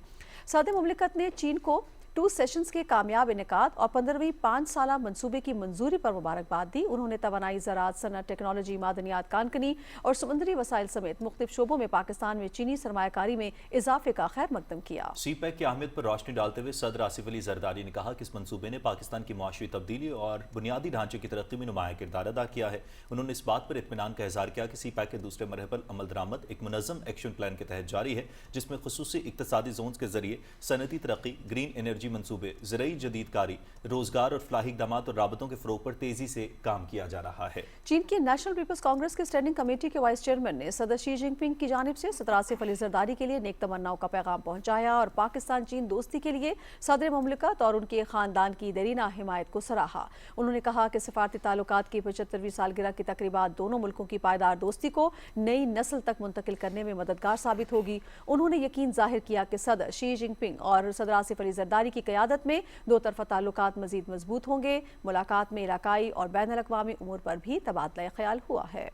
صدر مملکت نے چین کو 2 سیشنز کے کامیاب انعقاد اور 15ویں 5 سالہ منصوبے کی منظوری پر مبارکباد دی۔ انہوں نے توانائی، زراعت، صنعت، ٹیکنالوجی، معدنیات، کانکنی اور سمندری وسائل سمیت مختلف شعبوں میں پاکستان میں چینی سرمایہ کاری میں اضافے کا خیر مقدم کیا۔ سی پیک کی اہمیت پر روشنی ڈالتے ہوئے صدر آصف علی زرداری نے کہا کہ اس منصوبے نے پاکستان کی معاشی تبدیلی اور بنیادی ڈھانچے کی ترقی میں نمایاں کردار ادا کیا ہے۔ انہوں نے اس بات پر اطمینان کا اظہار کیا کہ سی پیک کے دوسرے مرحلے پر عمل درآمد ایک منظم ایکشن پلان کے تحت جاری ہے، جس میں خصوصی اقتصادی زونز کے ذریعے صنعتی ترقی، گرین انرجی منصوبے، زرعی جدید کاری، روزگار اور فلاحی اقدامات اور رابطوں کے فروغ پر تیزی سے کام کیا جا رہا ہے۔ چین کی نیشنل پیپلز کانگریس کی اسٹینڈنگ کمیٹی کے وائس چیئرمین نے صدر شی جن پنگ کی جانب سے صدر آصف علی زرداری کے لیے نیک تمناؤں کا پیغام پہنچایا اور پاکستان چین دوستی کے لیے صدر مملکت اور ان کے خاندان کی دیرینہ حمایت کو سراہا۔ انہوں نے کہا کہ سفارتی تعلقات کی 75ویں سالگرہ کی تقریبات دونوں ملکوں کی پائیدار دوستی کو نئی نسل تک منتقل کرنے میں مددگار ثابت ہوگی۔ انہوں نے یقین ظاہر کیا کہ صدر شی جن پنگ اور صدر آصف علی زرداری کی قیادت میں دو طرفہ تعلقات مزید مضبوط ہوں گے۔ ملاقات میں علاقائی اور بین الاقوامی امور پر بھی تبادلہ خیال ہوا ہے۔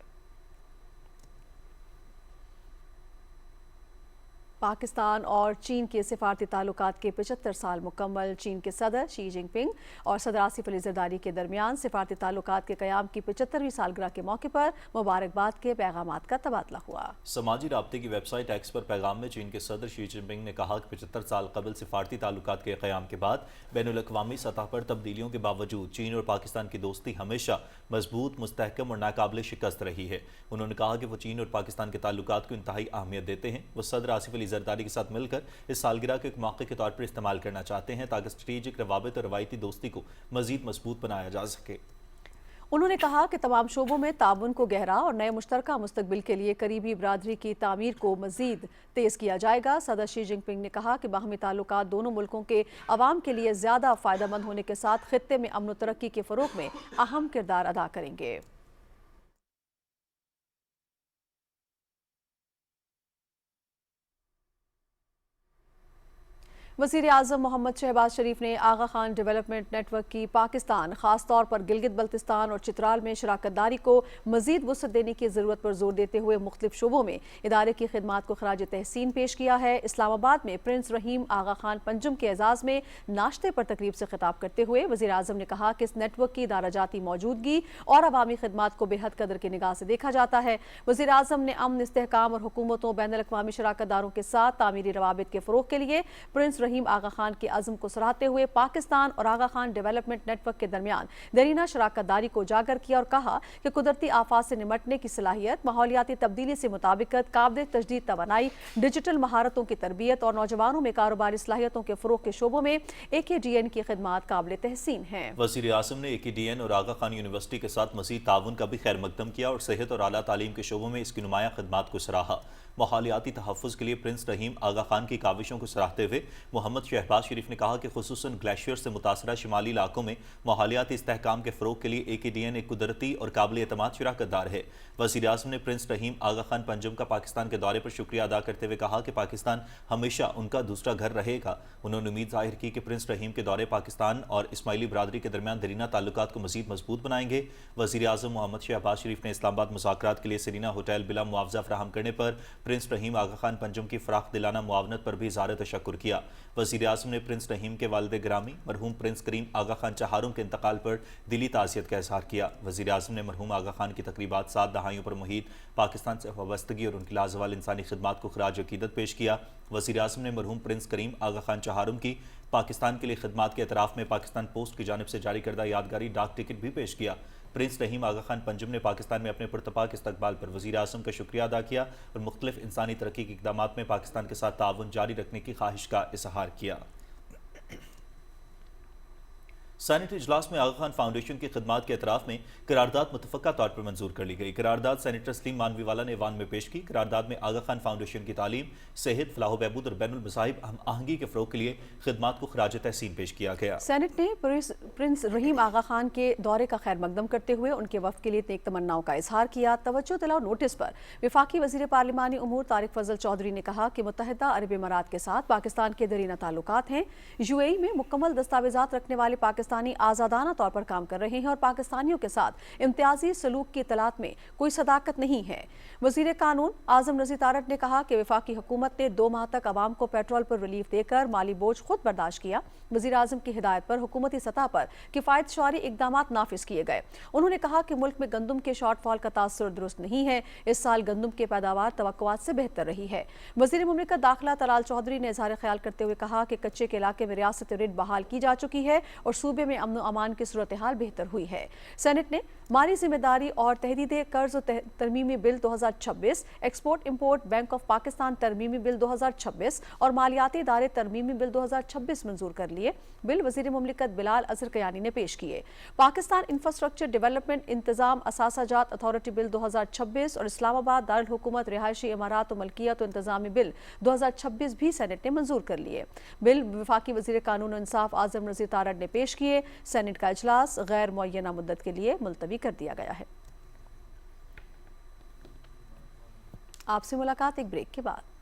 پاکستان اور چین کے سفارتی تعلقات کے 75 سال مکمل۔ چین کے صدر شی جن پنگ اور صدر آصف علی زرداری کے درمیان سفارتی تعلقات کے قیام کی 75ویں سالگرہ کے موقع پر مبارکباد کے پیغامات کا تبادلہ ہوا۔ سماجی رابطے کی ویب سائٹ ایکس پر پیغام میں چین کے صدر شی جن پنگ نے کہا کہ 75 سال قبل سفارتی تعلقات کے قیام کے بعد بین الاقوامی سطح پر تبدیلیوں کے باوجود چین اور پاکستان کی دوستی ہمیشہ مضبوط، مستحکم اور ناقابل شکست رہی ہے۔ انہوں نے کہا کہ وہ چین اور پاکستان کے تعلقات کو انتہائی اہمیت دیتے ہیں۔ وہ صدر آصف علی زرداری کے ساتھ مل کر اس سالگرہ کے ایک موقع کے طور پر استعمال کرنا چاہتے ہیں تاکہ اسٹریٹجک روابط اور روایتی دوستی کو مزید مضبوط بنایا جا سکے۔ انہوں نے کہا کہ تمام شعبوں میں تعاون کو گہرا اور نئے مشترکہ مستقبل کے لیے قریبی برادری کی تعمیر کو مزید تیز کیا جائے گا۔ صدر شی جن پنگ نے کہا کہ باہمی تعلقات دونوں ملکوں کے عوام کے لیے زیادہ فائدہ مند ہونے کے ساتھ خطے میں امن و ترقی کے فروغ میں اہم کردار ادا کریں گے۔ وزیر اعظم محمد شہباز شریف نے آغا خان ڈیولپمنٹ نیٹ ورک کی پاکستان خاص طور پر گلگت بلتستان اور چترال میں شراکت داری کو مزید وسعت دینے کی ضرورت پر زور دیتے ہوئے مختلف شعبوں میں ادارے کی خدمات کو خراج تحسین پیش کیا ہے۔ اسلام آباد میں پرنس رحیم آغا خان پنجم کے اعزاز میں ناشتے پر تقریب سے خطاب کرتے ہوئے وزیر اعظم نے کہا کہ اس نیٹ ورک کی ادارہ جاتی موجودگی اور عوامی خدمات کو بے حد قدر کی نگاہ سے دیکھا جاتا ہے۔ وزیر اعظم نے امن، استحکام اور حکومتوں، بین الاقوامی شراکت داروں کے ساتھ تعمیری روابط کے فروغ کے لیے پرنس رحیم آغا خان کے عزم کو سراہتے ہوئے پاکستان اور آغا خان ڈیولپمنٹ نیٹ ورک کے درمیان دیرینہ شراکت داری کو اجاگر کیا اور کہا کہ قدرتی آفات سے نمٹنے کی صلاحیت، ماحولیاتی تبدیلی سے مطابقت، قابل تجدید توانائی، ڈیجیٹل مہارتوں کی تربیت اور نوجوانوں میں کاروباری صلاحیتوں کے فروغ کے شعبوں میں AKDN کی خدمات قابل تحسین ہیں۔ وزیر اعظم نے AKDN اور آغا خان یونیورسٹی کے ساتھ مزید تعاون کا بھی خیر مقدم کیا اور صحت اور اعلیٰ تعلیم کے شعبوں میں اس کی نمایاں خدمات کو سراہا۔ ماحولیاتی تحفظ کے لیے پرنس رحیم آغا خان کی کاوشوں کو سراہتے ہوئے محمد شہباز شریف نے کہا کہ خصوصاً گلیشیئر سے متاثرہ شمالی علاقوں میں ماحولیاتی استحکام کے فروغ کے لیے AKDN ایک قدرتی اور قابل اعتماد شراکت دار ہے۔ وزیر اعظم نے پرنس رحیم آغا خان پنجم کا پاکستان کے دورے پر شکریہ ادا کرتے ہوئے کہا کہ پاکستان ہمیشہ ان کا دوسرا گھر رہے گا۔ انہوں نے امید ظاہر کی کہ پرنس رحیم کے دورے پاکستان اور اسماعیلی برادری کے درمیان دیرینہ تعلقات کو مزید مضبوط بنائیں گے۔ وزیر اعظم محمد شہباز شریف نے اسلام آباد مذاکرات کے لیے سیرینا ہوٹل بلا معاوضہ فراہم کرنے پر پرنس رحیم آغا خان پنجم کی فراخ دلانہ معاونت پر بھی اظہار تشکر کیا۔ وزیر اعظم نے پرنس رحیم کے والد گرامی مرحوم پرنس کریم آغا خان چہارم کے انتقال پر دلی تعزیت کا اظہار کیا۔ وزیر اعظم نے مرحوم آغا خان کی تقریبات 7 دہائیوں پر محیط پاکستان سے وابستگی اور ان کی لازوال انسانی خدمات کو خراج عقیدت پیش کیا۔ وزیر اعظم نے مرحوم پرنس کریم آغا خان چہارم کی پاکستان کے لیے خدمات کے اعتراف میں پاکستان پوسٹ کی جانب سے جاری کردہ یادگاری ڈاک ٹکٹ بھی پیش کیا۔ پرنس رحیم آغا خان پنجم نے پاکستان میں اپنے پرتپاک استقبال پر وزیر اعظم کا شکریہ ادا کیا اور مختلف انسانی ترقی کے اقدامات میں پاکستان کے ساتھ تعاون جاری رکھنے کی خواہش کا اظہار کیا۔ سینیٹ اجلاس میں آغا خان فاؤنڈیشن کی خدمات کے اعتراف میں قرارداد متفقہ طور پر منظور کر لی گئی۔ قرارداد سینیٹر سلیم مانوی والا نے ایوان میں پیش کی۔ قرارداد میں آغا خان فاؤنڈیشن کی تعلیم، صحت، فلاح و بہبود اور بین المذاہب ہم آہنگی کے فروغ کے لیے خدمات کو خراج تحسین پیش کیا گیا۔ سینٹ نے پرنس رحیم آغا خان کے دورے کا خیر مقدم کرتے ہوئے ان کے وفد کے لیے نیک تمناؤں کا اظہار کیا۔ توجہ دلاؤ نوٹس پر وفاقی وزیر پارلیمانی امور طارق فضل چودھری نے کہا کہ متحدہ عرب امارات کے ساتھ پاکستان کے دیرینہ تعلقات ہیں۔ UAE میں مکمل دستاویزات رکھنے والے پاکستانی آزادانہ طور پر کام کر رہے ہیں اور پاکستانیوں کے ساتھ امتیازی سلوک کی اطلاعات میں کوئی صداقت نہیں ہے۔ وزیر قانون اعظم رضی تارڑ نے کہا کہ وفاقی حکومت نے 2 ماہ تک عوام کو پیٹرول پر ریلیف دے کر مالی بوجھ خود برداشت کیا۔ وزیر اعظم کی ہدایت پر حکومتی سطح پر کفایت شعاری اقدامات نافذ کیے گئے۔ انہوں نے کہا کہ ملک میں گندم کے شارٹ فال کا تاثر درست نہیں ہے۔ اس سال گندم کی پیداوار توقعات سے بہتر رہی ہے۔ وزیر مملکت داخلہ طلال چودھری نے اظہار خیال کرتے ہوئے کہا کہ کچے کے علاقے میں ریاست ریڈ بحال کی جا چکی ہے اور صوبے میں امن و امان کی صورتحال بہتر ہوئی ہے۔ سینٹ نے مالی ذمہ داری اور تحدید قرض ترمیمی bill 2026، export import bank of Pakistan ترمیمی بل 2026 اور مالیاتی ادارے ترمیمی بل 2026 منظور کر لیے۔ بل وزیر مملکت بلال اظہر کیانی نے پیش کیے۔ پاکستان انفراسٹرکچر ڈیولپمنٹ انتظام اثاثہ جات اتھارٹی بل 2026 اور اسلام آباد دارالحکومت رہائشی عمارات و ملکیت و انتظامی بل 2026 بھی سینٹ نے منظور کر لیے۔ بل وفاقی وزیر قانون و انصاف اعظم رضی تارڑ نے پیش کیے۔ سینٹ کا اجلاس غیر معینہ مدت کے لیے ملتوی کر دیا گیا ہے۔ آپ سے ملاقات ایک بریک کے بعد۔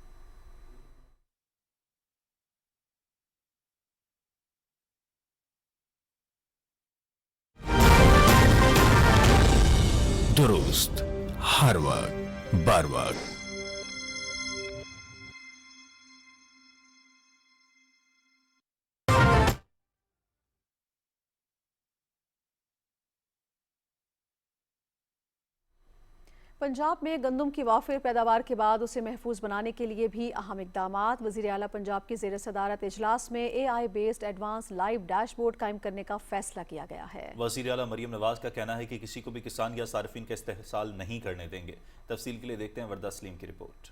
درست ہر وقت بر وقت پنجاب میں گندم کی وافر پیداوار کے بعد اسے محفوظ بنانے کے لیے بھی اہم اقدامات۔ وزیر اعلیٰ پنجاب کی زیر صدارت اجلاس میں AI based advance live dash board قائم کرنے کا فیصلہ کیا گیا ہے۔ وزیر اعلیٰ مریم نواز کا کہنا ہے کہ کسی کو بھی کسان یا صارفین کا استحصال نہیں کرنے دیں گے۔ تفصیل کے لیے دیکھتے ہیں وردہ سلیم کی report.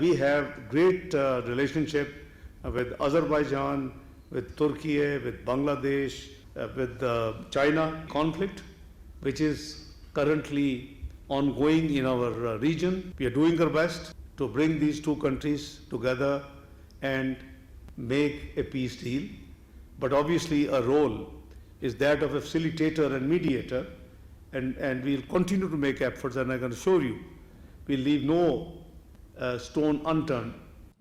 We have great relationship with Azerbaijan, with Turkey, with Bangladesh, with China conflict, which is currently ongoing in our region. We are doing our best to bring these two countries together and make a peace deal. But obviously a role is that of a facilitator and mediator, and we'll continue to make efforts, and I can assure you, we'll leave no stone unturned.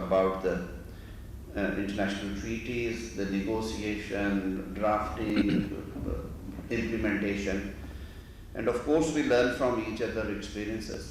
about the international treaties, the negotiation, drafting, implementation, and of course we learn from each other experiences.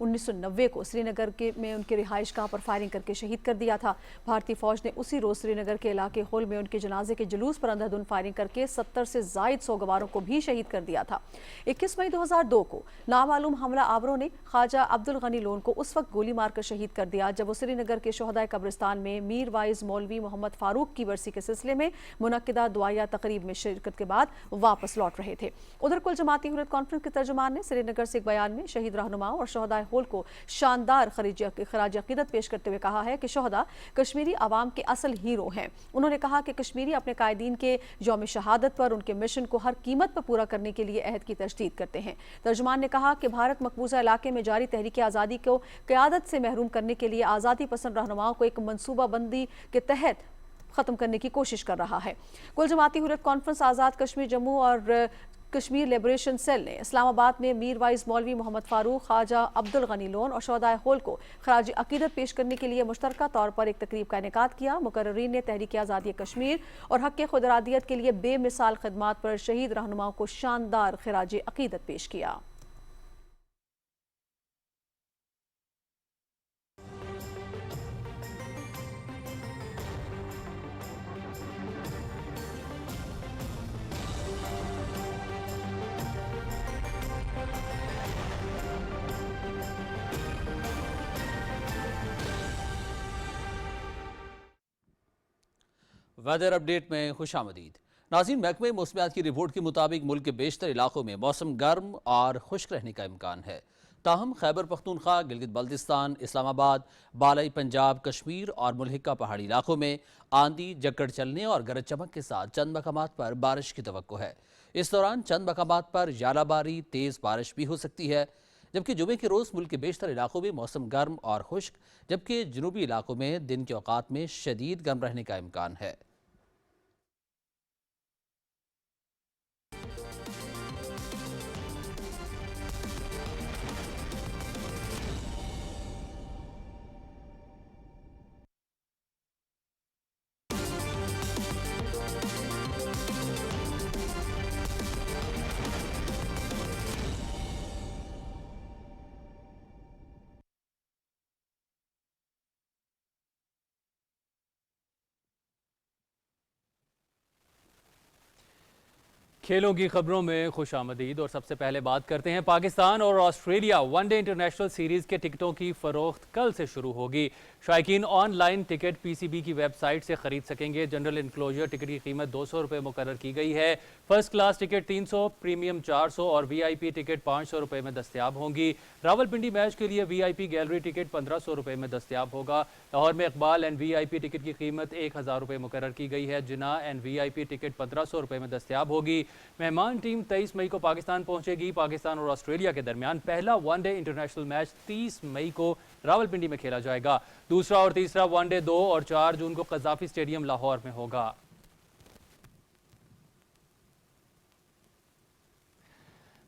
1990 کو سری نگر میں ان کے رہائش گاہ پر firing کر کے شہید کر دیا تھا۔ بھارتی فوج نے اسی روز سری نگر کے علاقے خل میں ان کے جنازے کے جلوس پر اندھادھند فائرنگ کر کے 70 سے زائد سوگواروں کو بھی شہید کر دیا تھا۔ 21 مئی 2002 کو نامعلوم حملہ آوروں نے خواجہ عبدالغنی لون کو اس وقت گولی مار کر شہید کر دیا جب وہ سری نگر کے شہدائے قبرستان میں میر وائز مولوی محمد فاروق کی برسی کے سلسلے میں منعقدہ دعائیہ تقریب میں شرکت کے بعد واپس لوٹ رہے تھے۔ ادھر کل جماعتی حریت کانفرنس کے ترجمان نے سری نگر سے ایک بیان میں شہید رہنماؤں اور شہدائے ہول کو شاندار خراج عقیدت پیش کرتے ہوئے کہا ہے کہ شہداء کشمیری عوام کے اصل ہیرو ہیں۔ انہوں نے کہا کہ کشمیری اپنے قائدین کے یوم شہادت پر ان کے مشن کو ہر قیمت پر پورا کرنے کے لیے عہد کی تجدید کرتے ہیں۔ ترجمان نے کہا کہ بھارت مقبوضہ علاقے میں جاری تحریک آزادی کو قیادت سے محروم کرنے کے لیے آزادی پسند رہنماؤں کو ایک منصوبہ بندی کے تحت ختم کرنے کی کوشش کر رہا ہے۔ کل جماعتی حریت کانفرنس آزاد کشمیر جموں اور کشمیر لیبریشن سیل نے اسلام آباد میں میر وائز مولوی محمد فاروق، خواجہ عبدالغنی لون اور شہدائے ہول کو خراج عقیدت پیش کرنے کے لیے مشترکہ طور پر ایک تقریب کا انعقاد کیا۔ مقررین نے تحریک آزادی کشمیر اور حق خود ارادیت کے لیے بے مثال خدمات پر شہید رہنماؤں کو شاندار خراج عقیدت پیش کیا۔ ویدر اپڈیٹ میں خوش آمدید۔ ناظرین، محکمہ موسمیات کی رپورٹ کے مطابق ملک کے بیشتر علاقوں میں موسم گرم اور خشک رہنے کا امکان ہے، تاہم خیبر پختونخوا، گلگت بلتستان، اسلام آباد، بالائی پنجاب، کشمیر اور ملحقہ پہاڑی علاقوں میں آندھی، جکڑ چلنے اور گرج چمک کے ساتھ چند مقامات پر بارش کی توقع ہے۔ اس دوران چند مقامات پر ژالہ باری، تیز بارش بھی ہو سکتی ہے، جبکہ جمعے کے روز ملک کے بیشتر علاقوں میں موسم گرم اور خشک، جبکہ جنوبی علاقوں میں دن کے اوقات میں شدید گرم رہنے کا امکان ہے۔ کھیلوں کی خبروں میں خوش آمدید اور سب سے پہلے بات کرتے ہیں پاکستان اور Australia one day international series کے ٹکٹوں کی فروخت کل سے شروع ہوگی۔ شائقین online ticket P C B کی ویب سائٹ سے خرید سکیں گے۔ جنرل انکلوجر ٹکٹ کی قیمت 200 روپے مقرر کی گئی ہے۔ فرسٹ کلاس ٹکٹ 300، پریمیم 400 اور وی آئی پی ٹکٹ 500 روپے میں دستیاب ہوں گی۔ راولپنڈی میچ کے لیے وی آئی پی گیلری ٹکٹ 1500 روپے میں دستیاب ہوگا۔ لاہور میں Iqbal and V I P ticket کی قیمت 1000 روپے مقرر کی گئی ہے۔ جناح and V I P ticket 1500 روپے میں دستیاب ہوگی۔ مہمان ٹیم 23 مئی کو پاکستان پہنچے گی۔ پاکستان اور آسٹریلیا کے درمیان پہلا ون ڈے انٹرنیشنل میچ 30 مئی کو راولپنڈی میں کھیلا جائے گا۔ دوسرا اور تیسرا ون ڈے 2 اور 4 جون کو قذافی اسٹیڈیم لاہور میں ہوگا۔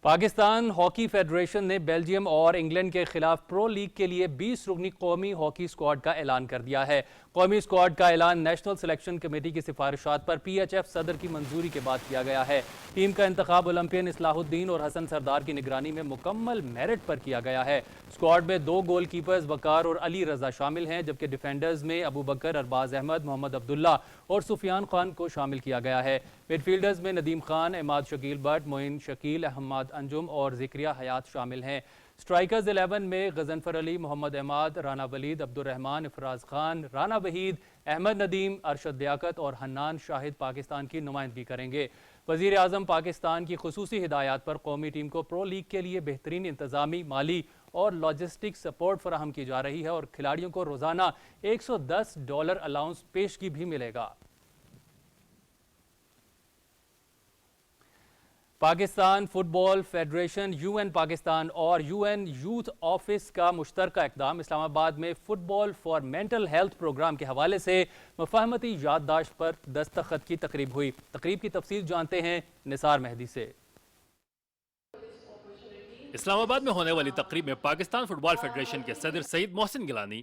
پاکستان ہاکی فیڈریشن نے بیلجیم اور انگلینڈ کے خلاف پرو لیگ کے لیے 20 رکنی قومی ہاکی اسکواڈ کا اعلان کر دیا ہے۔ قومی اسکواڈ کا اعلان نیشنل سلیکشن کمیٹی کی سفارشات پر پی ایچ ایف صدر کی منظوری کے بعد کیا گیا ہے۔ ٹیم کا انتخاب اولمپئن اصلاح الدین اور حسن سردار کی نگرانی میں مکمل میرٹ پر کیا گیا ہے۔ اسکواڈ میں 2 گول کیپرز وقار اور علی رضا شامل ہیں، جبکہ ڈیفینڈرز میں ابو بکر، ارباز احمد، محمد عبداللہ اور سفیان خان کو شامل کیا گیا ہے۔ مڈ فیلڈرز میں ندیم خان، عماد شکیل بٹ، معین شکیل، احمد انجم اور ذکریہ حیات شامل ہیں۔ سٹرائکرز 11 میں غضنفر علی، محمد عماد، رانا ولید، عبدالرحمن، افراز خان، رانا وحید، احمد ندیم، ارشد لیاقت اور حنان شاہد پاکستان کی نمائندگی کریں گے۔ وزیر اعظم پاکستان کی خصوصی ہدایات پر قومی ٹیم کو پرو لیگ کے لیے بہترین انتظامی، مالی اور لاجسٹک سپورٹ فراہم کی جا رہی ہے اور کھلاڑیوں کو روزانہ $110 الاؤنس پیشگی بھی ملے گا۔ Pakistan football federation, U N Pakistan اور یو این یوتھ آفس کا مشترکہ اقدام اسلام آباد میں football for mental health programme کے حوالے سے مفاہمتی یادداشت پر دستخط کی تقریب ہوئی۔ تقریب کی تفصیل جانتے ہیں نثار مہدی سے۔ اسلام آباد میں ہونے والی تقریب میں پاکستان فٹ بال فیڈریشن کے صدر سعید محسن Gilani,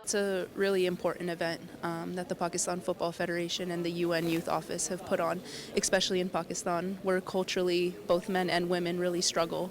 It's a really important event that the Pakistan Football Federation and the UN Youth Office have put on, especially in Pakistan, where culturally both men and women really struggle